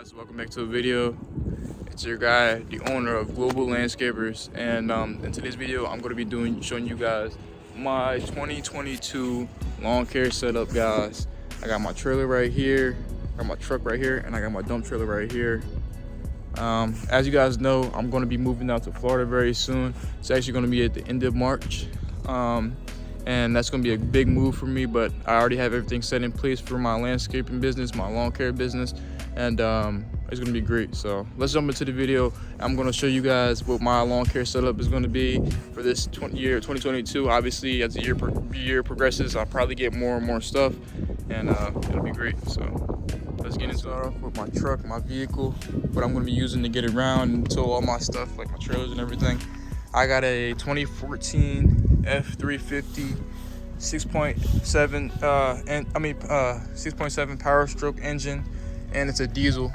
Guys, welcome back to a video. It's your guy, the owner of Global Landscapers, and in today's video I'm going to be showing you guys my 2022 lawn care setup, guys. I got my trailer right here, I got my truck right here, and I got my dump trailer right here. As you guys know, I'm going to be moving out to Florida very soon. It's actually going to be at the end of March, and that's going to be a big move for me, but I already have everything set in place for my landscaping business, my lawn care business, and it's going to be great. So let's jump into the video. I'm going to show you guys what my lawn care setup is going to be for this year 2022. Obviously, as the year progresses, I'll probably get more and more stuff, and it'll be great. So let's get into it. With my truck, my vehicle, what I'm going to be using to get around and tow all my stuff, like my trailers and everything. I got a 2014 F350 6.7 6.7 Power Stroke engine, and it's a diesel.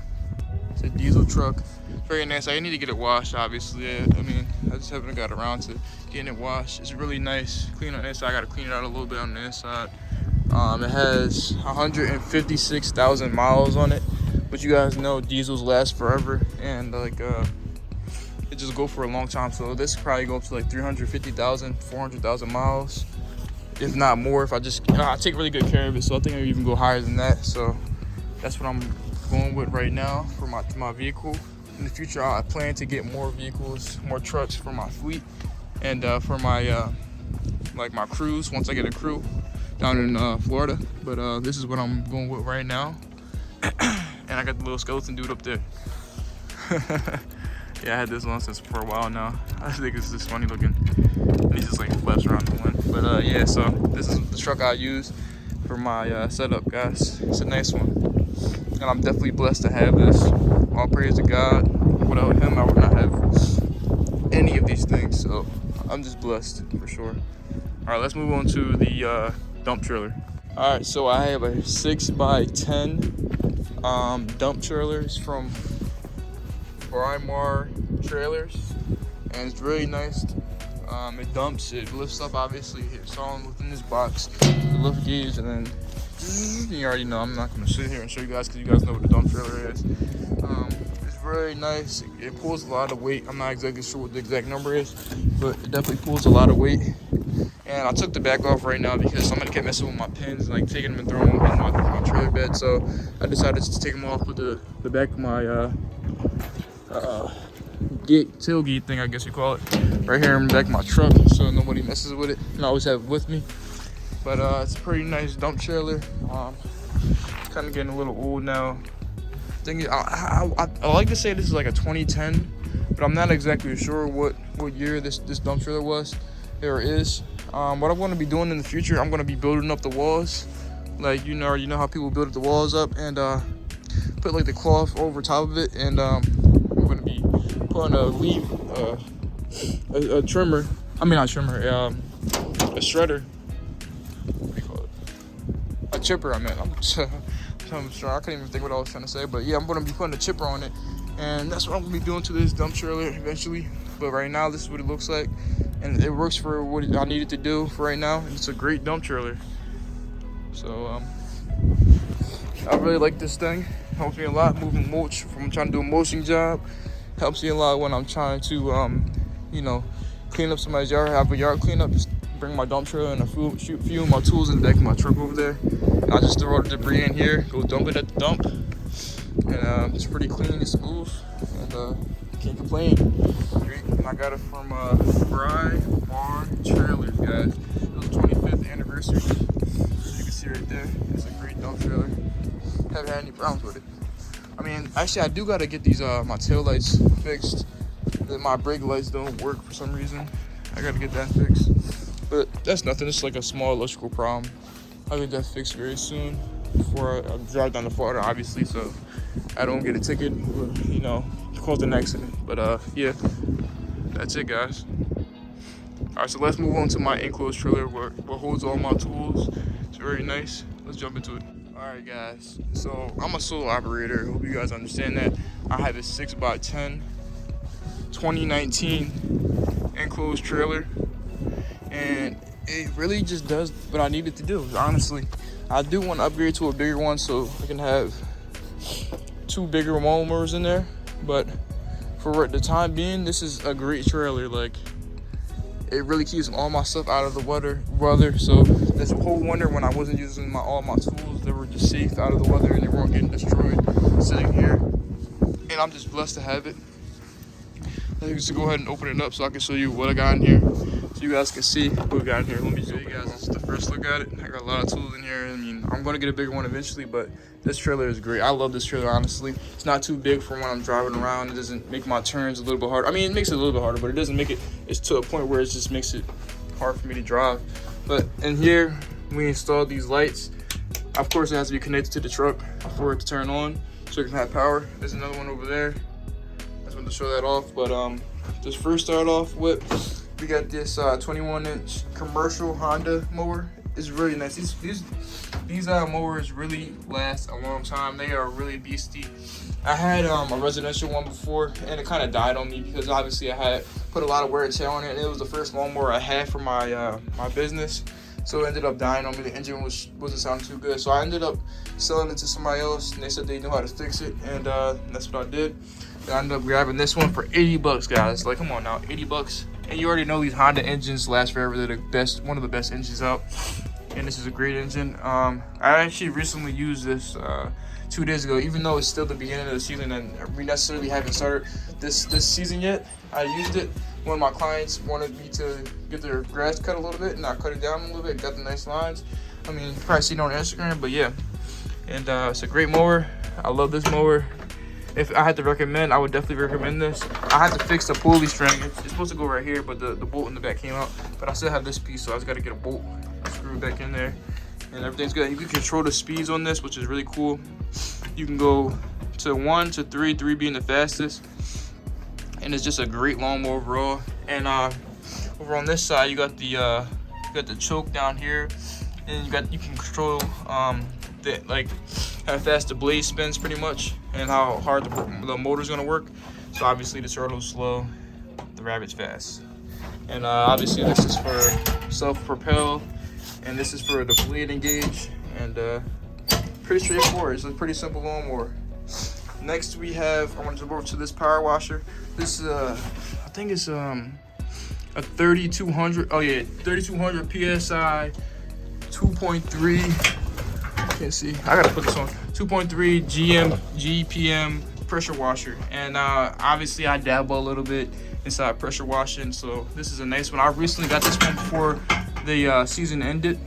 It's a diesel truck. Very nice. I need to get it washed, obviously. I just haven't got around to getting it washed. It's really nice, clean on the inside. I got to clean it out a little bit on the inside. It has 156,000 miles on it, but you guys know diesels last forever, and it just go for a long time. So this could probably go up to like 350,000, 400,000 miles, if not more. If I take really good care of it, so I think I even go higher than that. So that's what I'm going with right now for my vehicle. In the future, I plan to get more vehicles, more trucks for my fleet, and for my my crews once I get a crew down in Florida. But this is what I'm going with right now. And I got the little skeleton dude up there. Yeah, I had this one since for a while now. I think it's just funny looking. He's just like flaps around the wind. But yeah, so this is the truck I use for my setup, guys. It's a nice one, and I'm definitely blessed to have this. All praise to God. Without him, I would not have any of these things. So I'm just blessed for sure. All right, let's move on to the dump trailer. All right, so I have a 6x10 dump trailers from Mower trailers, and it's really nice. It dumps, it lifts up, obviously. It's all within this box, the lift gauge, and then you already know. I'm not going to sit here and show you guys because you guys know what the dump trailer is. It's really nice. It pulls a lot of weight. I'm not exactly sure what the exact number is, but it definitely pulls a lot of weight. And I took the back off right now because somebody kept messing with my pins, like taking them and throwing them in my trailer bed. So I decided to take them off with the back of my tailgate thing, I guess you call it, right here in the back of my truck, so nobody messes with it, and I always have it with me. But it's a pretty nice dump trailer. Kind of getting a little old now. I like to say this is like a 2010, but I'm not exactly sure what year this dump trailer was or is. What I'm going to be doing in the future, I'm going to be building up the walls, like you know how people build the walls up, and put like the cloth over top of it, and I'm going to be putting a trimmer. I mean, not trimmer, a shredder. What do you call it? A chipper, I meant. I'm sorry, I couldn't even think what I was trying to say. But yeah, I'm going to be putting a chipper on it, and that's what I'm going to be doing to this dump trailer eventually. But right now, this is what it looks like, and it works for what I needed to do for right now. It's a great dump trailer. So I really like this thing. Helps me a lot moving mulch. From I'm trying to do a mulching job, helps me a lot when I'm trying to clean up somebody's yard, have a yard cleanup. Just bring my dump trailer and a few of my tools in the back of my truck over there, and I just throw the debris in here, go dump it at the dump, and it's pretty clean and smooth, and can't complain. Great. And I got it from Mower trailers, guys. It was the 25th anniversary. As you can see right there, it's a great dump trailer. Haven't had any problems with it. I mean, actually, I do gotta get these my tail lights fixed. My brake lights don't work for some reason. I gotta get that fixed. But that's nothing. It's like a small electrical problem. I'll get that fixed very soon before I drive down to Florida, obviously, so I don't get a ticket or cause an accident. But yeah, that's it, guys. All right, so let's move on to my enclosed trailer where holds all my tools. It's very nice. Let's jump into it. Alright guys, so I'm a solo operator. Hope you guys understand that. I have a 6x10 2019 enclosed trailer, and it really just does what I need it to do, honestly. I do want to upgrade to a bigger one so I can have two bigger mowers in there, but for the time being, this is a great trailer. Like, it really keeps all my stuff out of the weather. So this whole winter when I wasn't using all my tools, they were just safe out of the weather and they weren't getting destroyed sitting here. And I'm just blessed to have it. Let's go ahead and open it up so I can show you what I got in here, so you guys can see what we got in here. Let me show you guys. This is the first look at it. I got a lot of tools in here. I mean, I'm gonna get a bigger one eventually, but this trailer is great. I love this trailer, honestly. It's not too big for when I'm driving around. It doesn't make my turns a little bit harder. I mean, it makes it a little bit harder, but it doesn't make it, it's to a point where it just makes it hard for me to drive. But in here, we installed these lights. Of course, it has to be connected to the truck for it to turn on, so it can have power. There's another one over there. I just wanted to show that off, but just first start off with, we got this 21-inch commercial Honda mower. It's really nice. These mowers really last a long time. They are really beastie. I had a residential one before, and it kind of died on me because obviously I had put a lot of wear and tear on it, and it was the first lawnmower I had for my my business. So it ended up dying on me. The engine wasn't sounding too good, so I ended up selling it to somebody else, and they said they knew how to fix it, and that's what I did. I ended up grabbing this one for 80 bucks, guys. Like, come on now, 80 bucks. And you already know these Honda engines last forever. They're the best, one of the best engines out. And this is a great engine. I actually recently used this 2 days ago, even though it's still the beginning of the season and we necessarily haven't started this season yet. I used it when my clients wanted me to get their grass cut a little bit, and I cut it down a little bit, got the nice lines. I mean, you probably seen it on Instagram, but yeah. And it's a great mower. I love this mower. If I had to recommend, I would definitely recommend this. I had to fix the pulley string. It's supposed to go right here, but the bolt in the back came out. But I still have this piece, so I just got to get a bolt, screw it back in there, and everything's good. You can control the speeds on this, which is really cool. You can go to 1 to 3, 3 being the fastest, and it's just a great lawnmower overall. And over on this side, you got the choke down here, and you can control like how fast the blade spins pretty much, and how hard the motor's gonna work. So obviously the turtle's slow, the rabbit's fast. And obviously this is for self-propel, and this is for the blade engage, and pretty straightforward. It's a pretty simple lawnmower. Next we have, I want to jump over to this power washer. This I think it's a 3200, oh yeah, 3200 PSI, 2.3, can't see, I gotta put this on, 2.3 GPM pressure washer. And obviously I dabble a little bit inside pressure washing, so this is a nice one. I recently got this one before the season ended.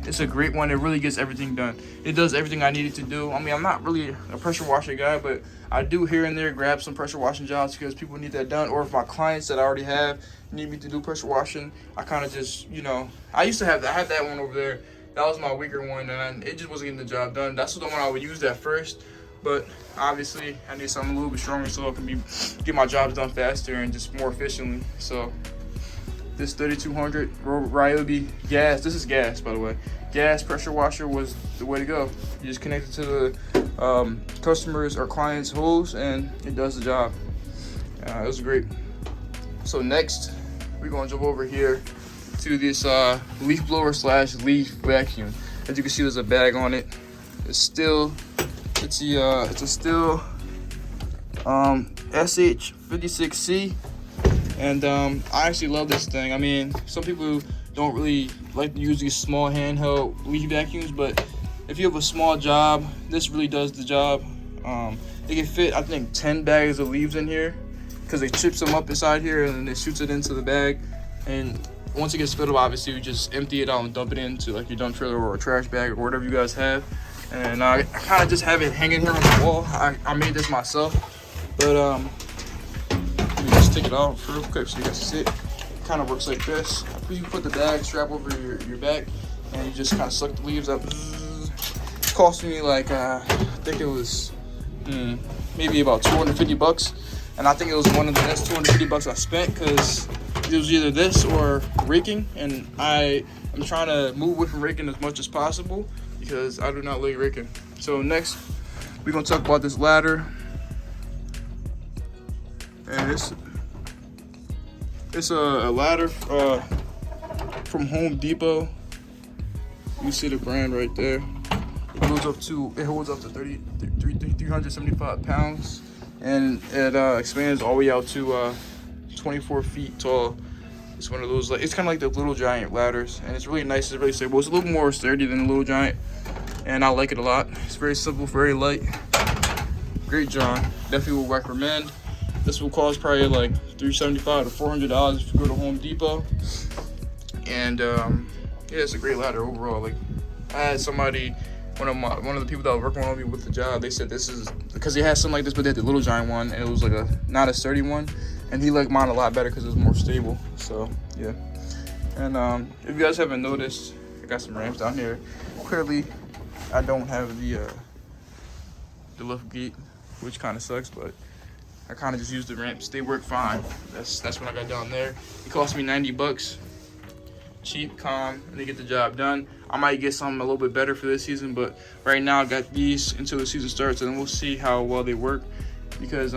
It's a great one. It really gets everything done. It does everything I need it to do. I mean, I'm not really a pressure washer guy, but I do here and there grab some pressure washing jobs because people need that done, or if my clients that I already have need me to do pressure washing, I kind of just, you know, I used to have that. I had that one over there. That was my weaker one, and it just wasn't getting the job done. That's the one I would use at first, but obviously I need something a little bit stronger so I can get my jobs done faster and just more efficiently. So this 3200 Ryobi gas, this is gas by the way, gas pressure washer was the way to go. You just connect it to the customers or clients' hose and it does the job. It was great. So next we're gonna jump over here to this leaf blower / leaf vacuum. As you can see, there's a bag on it. It's a Stihl SH56C, and I actually love this thing. I mean, some people don't really like to use these small handheld leaf vacuums, but if you have a small job, this really does the job. It can fit, I think, 10 bags of leaves in here because it chips them up inside here and then it shoots it into the bag. And once it gets filled up, obviously you just empty it out and dump it into like your dump trailer or a trash bag or whatever you guys have. And I kind of just have it hanging here on the wall. I made this myself, but let me just take it off real quick so you guys see it. It kind of works like this. You put the bag strap over your back, and you just kind of suck the leaves up. It cost me like I think it was maybe about 250 bucks, and I think it was one of the best 250 bucks I spent because it was either this or raking, and I'm trying to move away from raking as much as possible because I do not like raking. So next, we're gonna talk about this ladder, and it's a ladder from Home Depot. You see the brand right there. It holds up to 375 pounds, and it expands all the way out to 24 feet tall. It's one of those, like, it's kind of like the Little Giant ladders, and it's really nice. It's really stable. It's a little more sturdy than the Little Giant, and I like it a lot. It's very simple, very light. Great John. Definitely would recommend. This will cost probably like $375 to $400 if you go to Home Depot. And yeah, it's a great ladder overall. Like, I had somebody, one of the people that was working on me with the job, they said this is because they had something like this, but they had the Little Giant one, and it was like not a sturdy one, and he liked mine a lot better because it was more stable. So yeah. And if you guys haven't noticed, I got some ramps down here. Clearly, I don't have the lift gate, which kind of sucks, but I kind of just use the ramps. They work fine. That's what I got down there. It cost me $90. Cheap, calm, and they get the job done. I might get something a little bit better for this season, but right now I got these until the season starts, and then we'll see how well they work. Because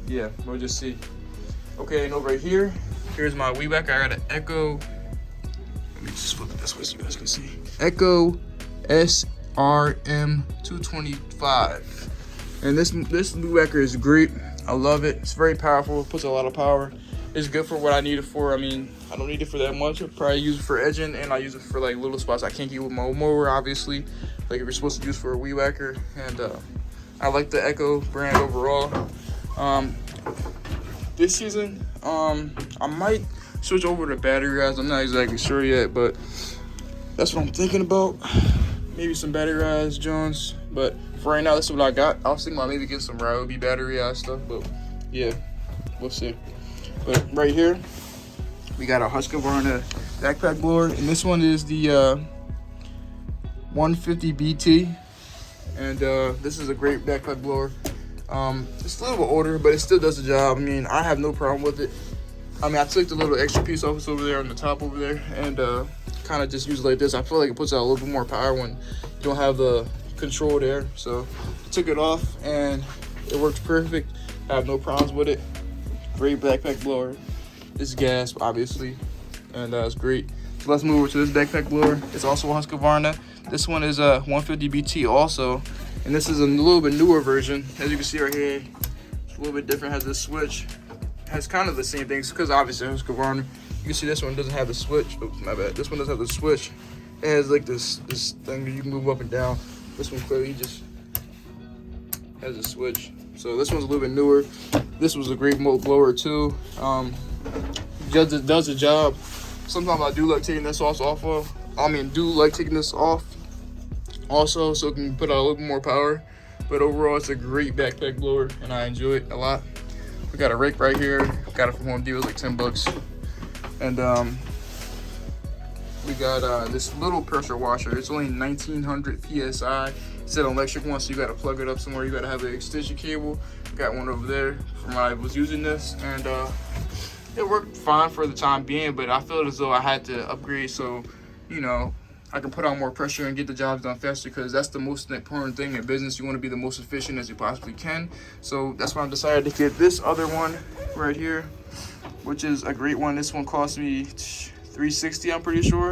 yeah, we'll just see. Okay, and over here, here's my weed whacker. I got an Echo. Let me just flip it this way so you guys can see. Echo SRM 225. And this weed whacker is great. I love it. It's very powerful. It puts a lot of power. It's good for what I need it for. I mean, I don't need it for that much. I probably use it for edging, and I use it for like little spots I can't get with my mower, obviously. Like if you're supposed to use for a weed whacker. And I like the Echo brand overall. This season, I might switch over to battery guys. I'm not exactly sure yet, but that's what I'm thinking about. Maybe some battery guys, Jones. But for right now, this is what I got. I was thinking about maybe getting some Ryobi battery stuff, but yeah, we'll see. But right here, we got a Husqvarna backpack blower, and this one is the 150 BT, and this is a great backpack blower. It's a little bit older, but it still does the job. I mean, I have no problem with it. I mean, I took the little extra piece off over there on the top over there, and kind of just use it like this. I feel like it puts out a little bit more power when you don't have the control there. So I took it off, and it works perfect. I have no problems with it. Great backpack blower. It's gas, obviously, and it's great. So let's move over to this backpack blower. It's also a Husqvarna. This one is a 150 BT also, and this is a little bit newer version. As you can see right here, it's a little bit different. Has this switch. Has kind of the same things because obviously Husqvarna. You can see this one doesn't have the switch. Oops, my bad. This one doesn't have the switch. It has like this thing that you can move up and down. This one clearly just has a switch. So this one's a little bit newer. This was a great blower too. Does the job. Sometimes I do like taking this off also, so it can put out a little bit more power. But overall, it's a great backpack blower, and I enjoy it a lot. We got a rake right here. Got it from Home Depot, like $10. And we got this little pressure washer. It's only 1900 PSI. It's an electric one, so you gotta plug it up somewhere. You gotta have an extension cable. Got one over there from when I was using this, and it worked fine for the time being, but I felt as though I had to upgrade so, you know, I can put on more pressure and get the jobs done faster, because that's the most important thing in business. You want to be the most efficient as you possibly can. So that's why I decided to get this other one right here, which is a great one. This one cost me $360, I'm pretty sure.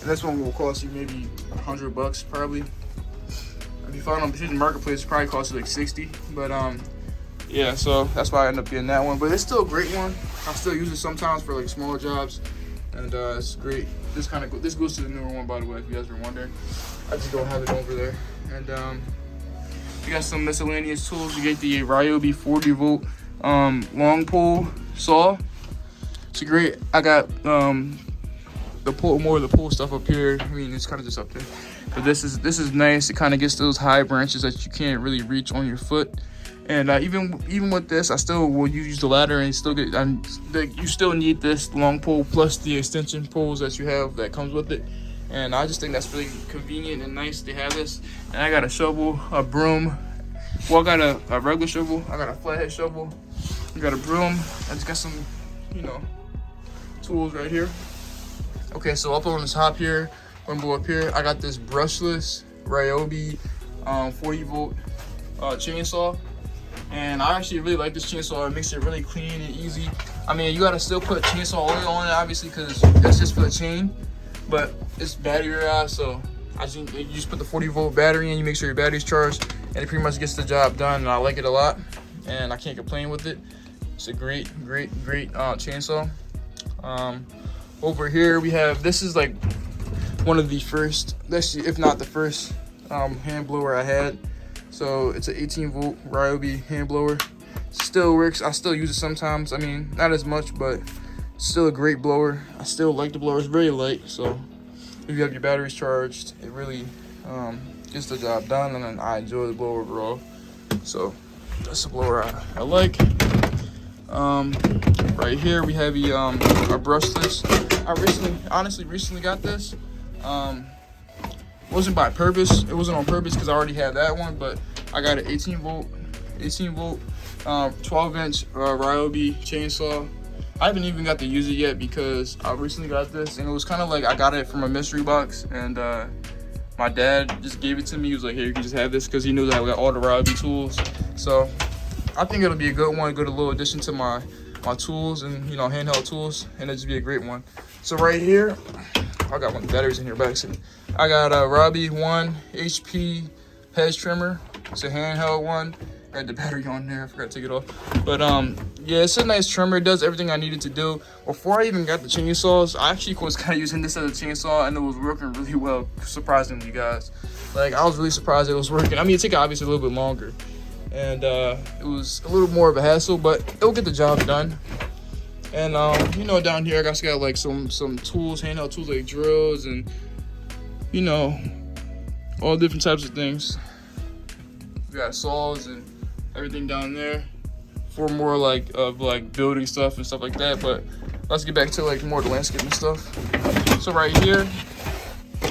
And this one will cost you maybe $100 probably. If you find on the marketplace, it probably costs you like $60. But yeah, so that's why I ended up getting that one. But it's still a great one. I still use it sometimes for like smaller jobs, and it's great. This goes to the newer one, by the way, if you guys were wondering. I just don't have it over there. And we got some miscellaneous tools. You get the Ryobi 40 volt long pole saw. It's great. I got the pull stuff up here. I mean, it's kind of just up there. But this is nice. It kind of gets those high branches that you can't really reach on your foot. And even with this, I still will use the ladder and still get. You still need this long pole plus the extension poles that you have that comes with it. And I just think that's really convenient and nice to have this. And I got a shovel, a broom. Well, I got a regular shovel. I got a flathead shovel. I got a broom. I just got some, tools right here. Okay, so up on the top here, one more up here, I got this brushless Ryobi 40 volt chainsaw. And I actually really like this chainsaw. It makes it really clean and easy. I mean, you gotta still put chainsaw oil on it, obviously, because that's just for the chain. But it's battery so You just put the 40-volt battery in, you make sure your battery's charged, and it pretty much gets the job done, and I like it a lot, and I can't complain with it. It's a great chainsaw. Over here we have, this is like one of the first, if not the first, hand blower I had. So it's an 18-volt Ryobi hand blower. Still works. I still use it sometimes. I mean, not as much, but still a great blower. I still like the blower. It's very light, so if you have your batteries charged, it really gets the job done, and then I enjoy the blower overall. So that's the blower I like. Right here we have a brushless. I honestly recently got this. It wasn't by purpose. It wasn't on purpose because I already had that one, but I got an 18 volt 12-inch Ryobi chainsaw. I haven't even got to use it yet because I recently got this, and it was kind of like I got it from a mystery box, and my dad just gave it to me. He was like, "Here, you can just have this," because he knew that I got all the Ryobi tools. So I think it'll be a good one, good little addition to my tools and handheld tools, and it'll just be a great one. So right here, I got one of the batteries in here back. I got a Ryobi 1 HP hedge trimmer. It's a handheld one. I had the battery on there. I forgot to take it off. But yeah, it's a nice trimmer. It does everything I needed to do. Before I even got the chainsaws, I actually was kind of using this as a chainsaw, and it was working really well, surprisingly, guys. Like, I was really surprised it was working. I mean, it took obviously a little bit longer, and it was a little more of a hassle, but it'll get the job done. And down here I got like some tools, handheld tools like drills, and all different types of things. We got saws and everything down there for more like building stuff and stuff like that. But let's get back to like more of the landscaping stuff. So right here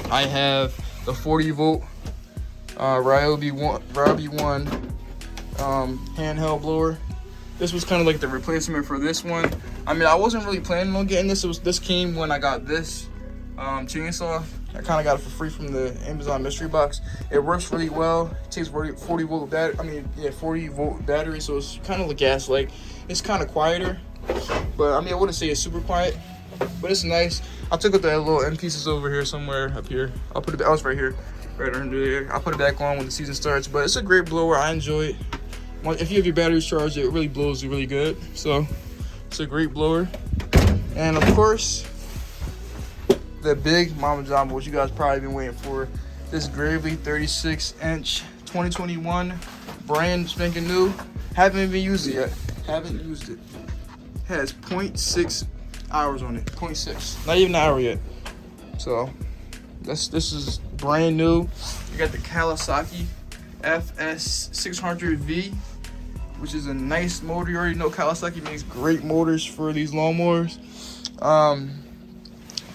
I have the 40-volt Ryobi 1 handheld blower. This was kind of like the replacement for this one. I mean, I wasn't really planning on getting this. This came when I got this chainsaw. I kind of got it for free from the Amazon mystery box. It works really well. It takes 40-volt battery. 40-volt battery. So it's kind of like gas-like. It's kind of quieter, but I mean, I wouldn't say it's super quiet, but it's nice. I took out the little end pieces over here somewhere up here. I'll put it. I was right here, right under there. I'll put it back on when the season starts. But it's a great blower. I enjoy it. If you have your batteries charged, it really blows really good. So it's a great blower. And of course, the big mama jamba, what you guys probably been waiting for, this Gravely 36-inch 2021 brand spanking new. Haven't even used it yet. Haven't used it. Has 0.6 hours on it. 0.6. Not even an hour yet. So this is brand new. You got the Kawasaki FS600V, which is a nice motor. You already know Kawasaki makes great motors for these lawnmowers.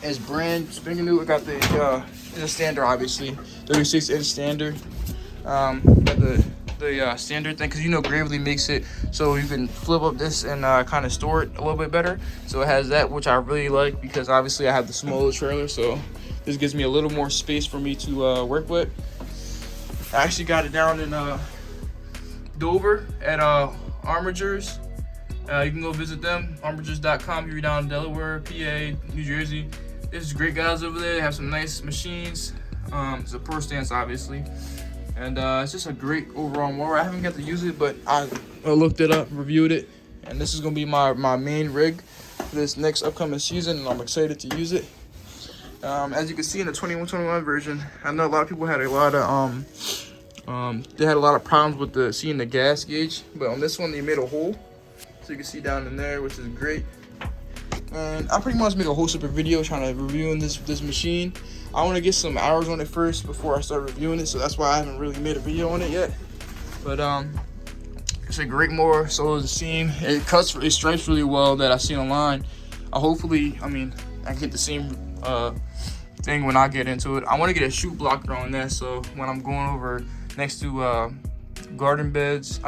It's brand spanking new. I got the it's a standard, obviously, 36-inch standard. Got the standard thing, because Gravely makes it so you can flip up this and kind of store it a little bit better. So it has that, which I really like, because obviously I have the smaller trailer, so this gives me a little more space for me to work with. I actually got it down in Dover at Armigers. You can go visit them, armigers.com, if you're down in Delaware, PA, New Jersey. There's great guys over there. They have some nice machines. It's a pro stance, obviously. And it's just a great overall mower. I haven't got to use it, but I looked it up, reviewed it. And this is going to be my main rig for this next upcoming season, and I'm excited to use it. As you can see in the 21 version, I know a lot of people had a lot of they had a lot of problems with seeing the gas gauge, but on this one they made a hole, so you can see down in there, which is great. And I pretty much make a whole separate video trying to reviewing this machine. I want to get some hours on it first before I start reviewing it, so that's why I haven't really made a video on it yet. But it's a great mower. So is the seam. It stripes really well that I've seen online. I get the same thing when I get into it. I want to get a chute blocker on that, so when I'm going over next to garden beds,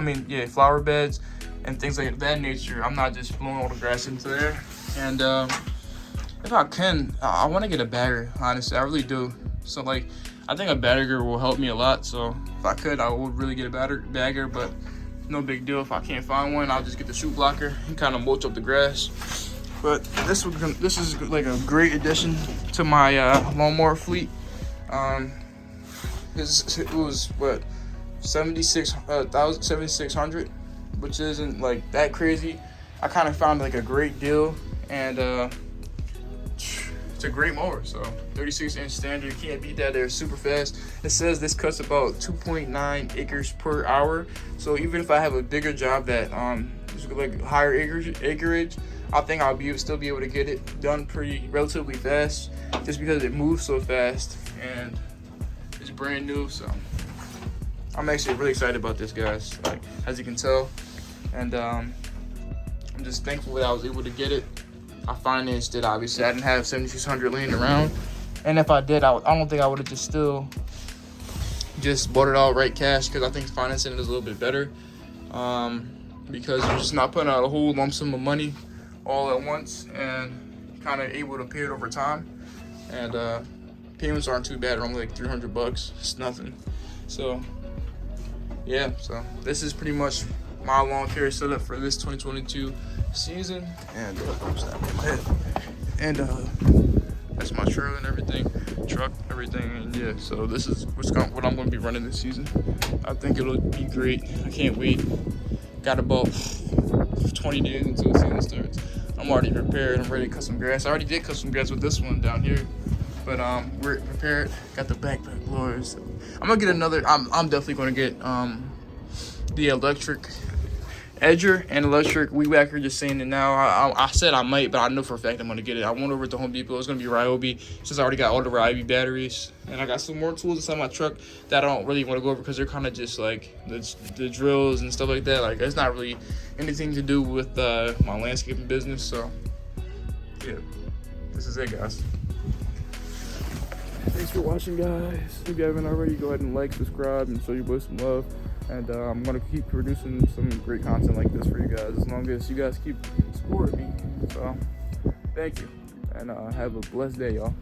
flower beds and things like that nature, I'm not just blowing all the grass into there. And if I can, I want to get a bagger, honestly. I really do. So I think a bagger will help me a lot. So if I could, I would really get a bagger, but no big deal. If I can't find one, I'll just get the chute blocker and kind of mulch up the grass. But this is like a great addition to my lawnmower fleet. it was what 7600, which isn't like that crazy. I kind of found like a great deal, and it's a great mower. So 36-inch standard, you can't beat that. They're super fast. It says this cuts about 2.9 acres per hour. So even if I have a bigger job that is like higher acreage, I think I'll still be able to get it done relatively fast, just because it moves so fast and it's brand new. So I'm actually really excited about this, guys, like as you can tell, and I'm just thankful that I was able to get it. I financed it, obviously. I didn't have $7,600 laying around, and if I did, I don't think I would have just bought it outright cash, because I think financing it is a little bit better, because you're just not putting out a whole lump sum of money all at once, and kind of able to pay it over time. And payments aren't too bad. They're only like $300. It's nothing. So yeah, so this is pretty much my lawn care setup for this 2022 season. And that's my trailer and everything, truck, everything. And yeah, so this is what I'm going to be running this season. I think it'll be great. I can't wait. Got about 20 days until the season starts. I'm already prepared. I'm ready to cut some grass. I already did cut some grass with this one down here, but we're prepared. Got the backpack blowers. So I'm gonna get another. I'm definitely gonna get the electric edger and electric weed whacker. Just saying it now. I said I might, but I know for a fact I'm gonna get it. I went over to Home Depot. It's gonna be Ryobi, since I already got all the Ryobi batteries, and I got some more tools inside my truck that I don't really want to go over, because they're kind of just like the drills and stuff like that. Like, it's not really anything to do with my landscaping business. So yeah, this is it, guys. Thanks for watching, guys. If you haven't already, go ahead and like, subscribe, and show your boys some love. And I'm going to keep producing some great content like this for you guys, as long as you guys keep supporting me. So thank you, and have a blessed day, y'all.